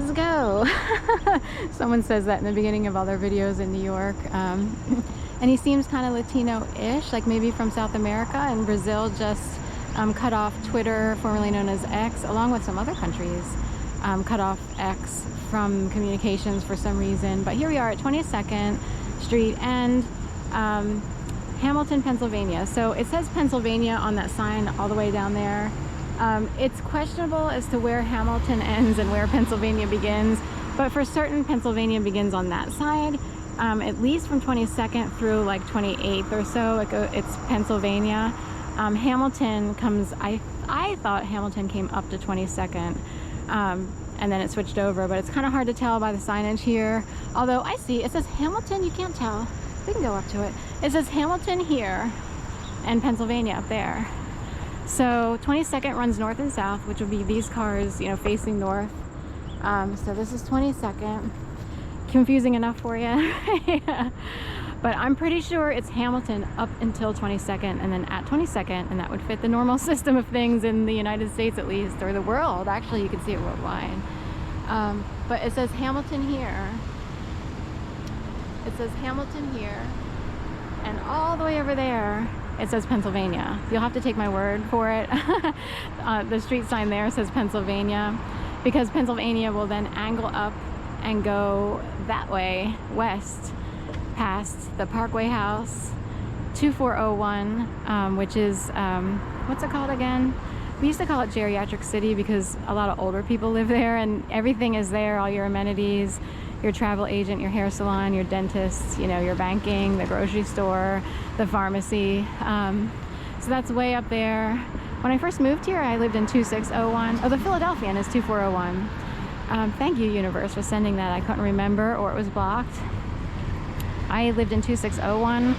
let's go. Someone says that in the beginning of all their videos in New York. And he seems kind of Latino-ish, like maybe from South America. And Brazil just cut off Twitter, formerly known as X, along with some other countries, cut off X from communications for some reason. But here we are at 22nd Street and Hamilton, Pennsylvania. So it says Pennsylvania on that sign all the way down there. It's questionable as to where Hamilton ends and where Pennsylvania begins, but for certain Pennsylvania begins on that side, at least from 22nd through like 28th or so. It's Pennsylvania. Hamilton comes, I thought Hamilton came up to 22nd, and then it switched over, but it's kind of hard to tell by the signage here. Although I see it says Hamilton, you can't tell. We can go up to it. It says Hamilton here and Pennsylvania up there. So 22nd runs north and south, which would be these cars, you know, facing north. So this is 22nd. Confusing enough for you? Yeah. But I'm pretty sure it's Hamilton up until 22nd, and then at 22nd, and that would fit the normal system of things in the United States at least, or the world. Actually, you can see it worldwide. But it says Hamilton here. It says Hamilton here, and all the way over there it says Pennsylvania. You'll have to take my word for it. The street sign there says Pennsylvania, because Pennsylvania will then angle up and go that way west past the Parkway House, 2401, which is what's it called again? We used to call it Geriatric City because a lot of older people live there, and everything is there, all your amenities, your travel agent, your hair salon, your dentist, you know, your banking, the grocery store, the pharmacy. So that's way up there. When I first moved here, I lived in 2601. Oh, the Philadelphian is 2401. Thank you, universe, for sending that. I couldn't remember, or it was blocked. I lived in 2601.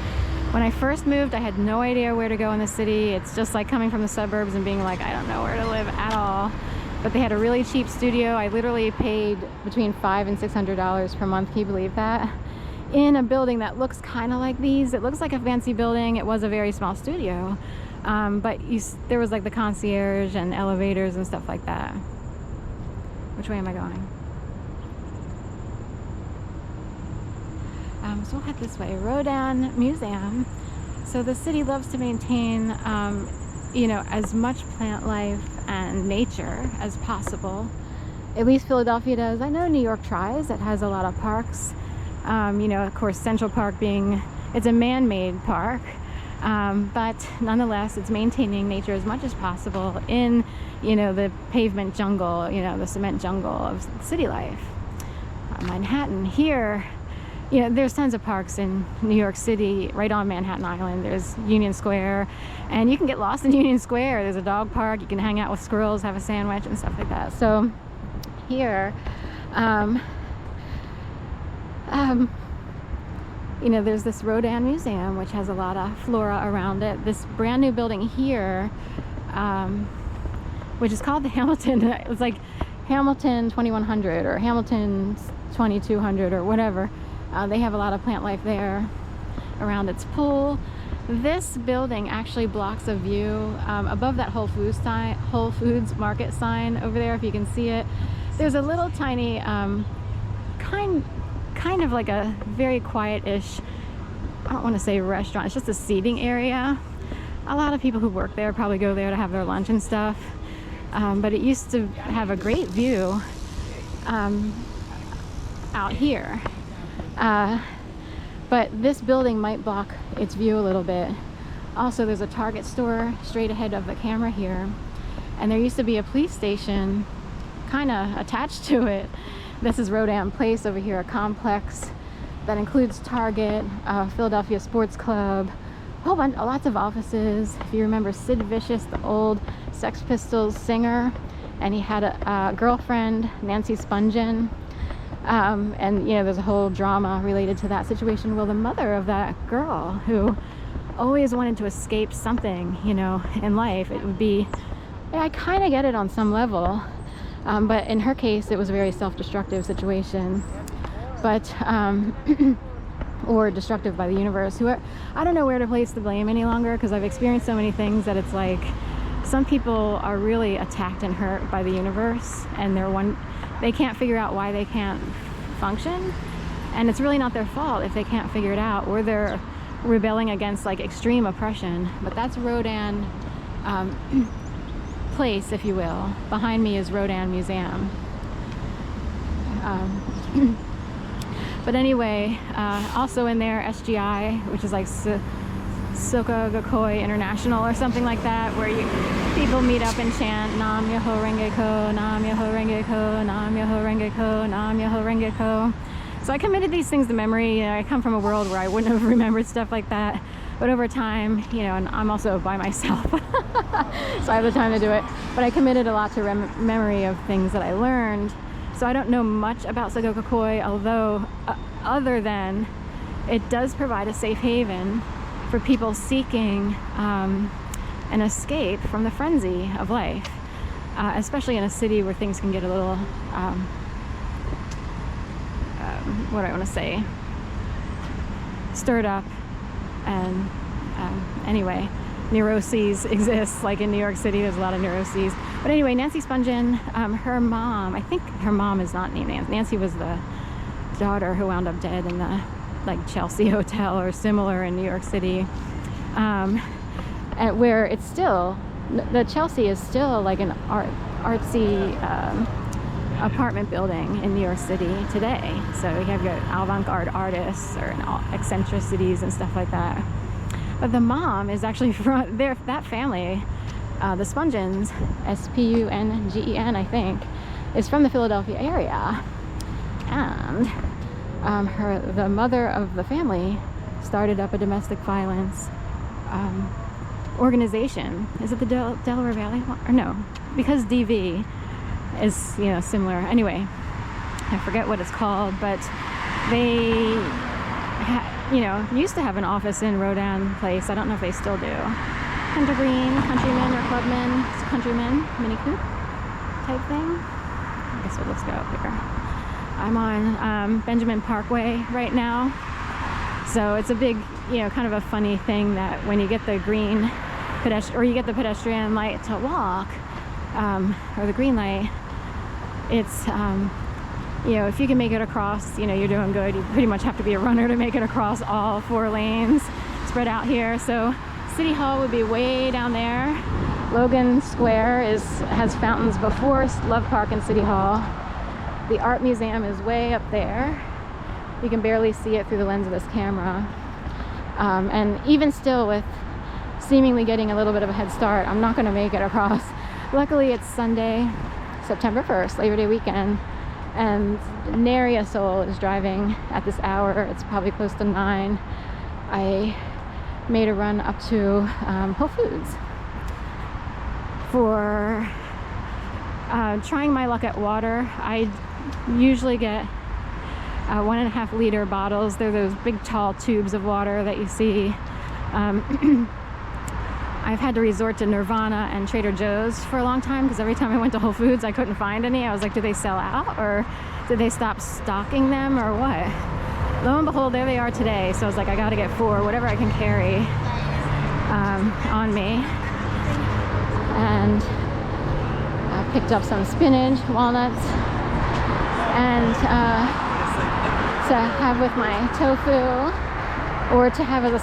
When I first moved, I had no idea where to go in the city. It's just like coming from the suburbs and being like, I don't know where to live at all. But they had a really cheap studio. I literally paid between $500 and $600 per month. Can you believe that? In a building that looks kind of like these. It looks like a fancy building. It was a very small studio. But there was like the concierge and elevators and stuff like that. Which way am I going? So we'll head this way. Rodin Museum. So the city loves to maintain, you know, as much plant life and nature as possible. At least Philadelphia does. I know New York tries. It has a lot of parks. You know, of course, Central Park it's a man-made park. But nonetheless, it's maintaining nature as much as possible in, you know, the pavement jungle, you know, the cement jungle of city life. Manhattan here, you know, there's tons of parks in New York City, right on Manhattan Island. There's Union Square, and you can get lost in Union Square. There's a dog park. You can hang out with squirrels, have a sandwich, and stuff like that. So here, you know, there's this Rodin Museum, which has a lot of flora around it. This brand new building here, which is called the Hamilton. It's like Hamilton 2100 or Hamilton 2200 or whatever. They have a lot of plant life there around its pool. This building actually blocks a view above that Whole Foods Market sign over there, if you can see it. There's a little tiny kind of like a very quiet-ish, I don't want to say restaurant, it's just a seating area. A lot of people who work there probably go there to have their lunch and stuff, but it used to have a great view out here, but this building might block its view a little bit. Also, there's a Target store straight ahead of the camera here, and there used to be a police station kind of attached to it. This is Rodin Place over here, a complex that includes Target, Philadelphia Sports Club, a whole bunch, lots of offices. If you remember Sid Vicious, the old Sex Pistols singer, and he had a girlfriend, Nancy Spungen, and you know, there's a whole drama related to that situation. Well, the mother of that girl, who always wanted to escape something, you know, in life, it would be, yeah, I kind of get it on some level. But in her case, it was a very self-destructive situation, but or destructive by the universe. I don't know where to place the blame any longer, because I've experienced so many things that it's like some people are really attacked and hurt by the universe, and they can't figure out why they can't function, and it's really not their fault if they can't figure it out, or they're rebelling against like extreme oppression. But that's Rodin place, if you will. Behind me is Rodin Museum. But anyway, also in there, SGI, which is like Soka Gakoi International or something like that, where people meet up and chant Nam Myoho Renge Kyo, Nam Myoho Renge Kyo, Nam Myoho Renge Kyo, Nam Myoho Renge Kyo. So I committed these things to memory. You know, I come from a world where I wouldn't have remembered stuff like that. But over time, you know, and I'm also by myself, so I have the time to do it. But I committed a lot to memory of things that I learned. So I don't know much about Soka Gakoi, although other than it does provide a safe haven for people seeking an escape from the frenzy of life, especially in a city where things can get a little, what do I want to say, stirred up. And anyway, neuroses exist, like in New York City, there's a lot of neuroses. But anyway, Nancy Spungen, her mom, I think her mom is not named Nancy. Nancy was the daughter who wound up dead in the like Chelsea Hotel or similar in New York City, where it's still, the Chelsea is still like an artsy apartment building in New York City today. So you have your avant-garde artists or eccentricities and stuff like that. But the mom is actually from there. That family, the Spungens, S-P-U-N-G-E-N, I think, is from the Philadelphia area. And the mother of the family started up a domestic violence organization. Is it the Delaware Valley one? Or no, because DV is, you know, similar. Anyway, I forget what it's called, but they you know, used to have an office in Rodin Place. I don't know if they still do. Hunter Green, Countryman or Clubman, Countryman, Mini Coupe type thing. I guess let's go up here. I'm on Benjamin Parkway right now. So it's a big, you know, kind of a funny thing that when you get the green or you get the pedestrian light to walk, or the green light, it's, you know, if you can make it across, you know, you're doing good. You pretty much have to be a runner to make it across all 4 lanes spread out here. So City Hall would be way down there. Logan Square has fountains before Love Park and City Hall. The Art Museum is way up there. You can barely see it through the lens of this camera. And even still, with seemingly getting a little bit of a head start, I'm not going to make it across. Luckily, it's Sunday, September 1st, Labor Day weekend, and nary a soul is driving at this hour. It's probably close to 9. I made a run up to Whole Foods for trying my luck at water. I usually get 1.5 liter bottles. They're those big tall tubes of water that you see. I've had to resort to Nirvana and Trader Joe's for a long time, because every time I went to Whole Foods I couldn't find any. I was like, did they sell out, or did they stop stocking them, or what? Lo and behold, there they are today. So I was like, I gotta get 4, whatever I can carry on me. And I picked up some spinach, walnuts, and to have with my tofu, or to have as a